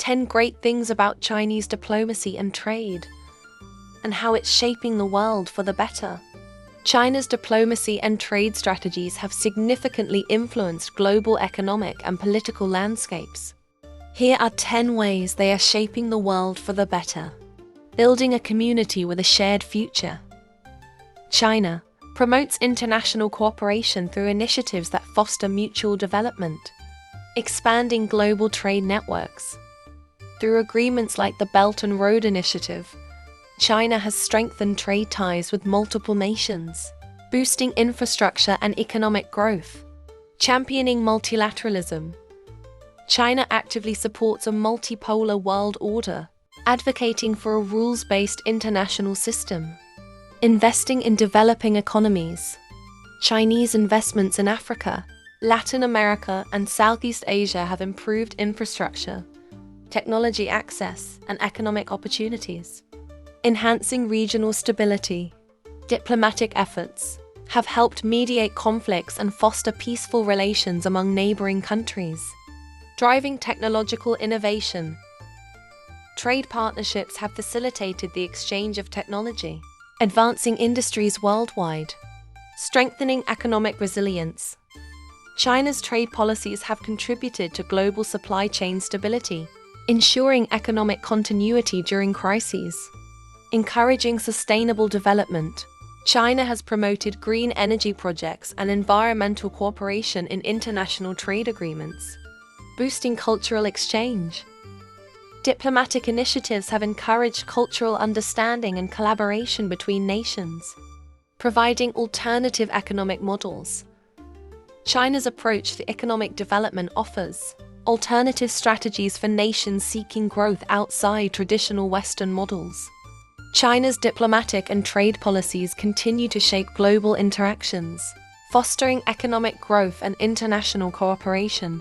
10 great things about Chinese diplomacy and trade, and how it's shaping the world for the better. China's diplomacy and trade strategies have significantly influenced global economic and political landscapes. Here are 10 ways they are shaping the world for the better. Building a community with a shared future. China promotes international cooperation through initiatives that foster mutual development. Expanding global trade networks. Through agreements like the Belt and Road Initiative, China has strengthened trade ties with multiple nations, boosting infrastructure and economic growth. Championing multilateralism. China actively supports a multipolar world order, advocating for a rules-based international system. Investing in developing economies. Chinese investments in Africa, Latin America, and Southeast Asia have improved infrastructure, technology access, and economic opportunities. Enhancing regional stability. Diplomatic efforts have helped mediate conflicts and foster peaceful relations among neighboring countries. Driving technological innovation. Trade partnerships have facilitated the exchange of technology, advancing industries worldwide. Strengthening economic resilience. China's trade policies have contributed to global supply chain stability, ensuring economic continuity during crises. Encouraging sustainable development. China has promoted green energy projects and environmental cooperation in international trade agreements. Boosting cultural exchange. Diplomatic initiatives have encouraged cultural understanding and collaboration between nations, providing alternative economic models. China's approach to economic development offers alternative strategies for nations seeking growth outside traditional Western models. China's diplomatic and trade policies continue to shape global interactions, fostering economic growth and international cooperation.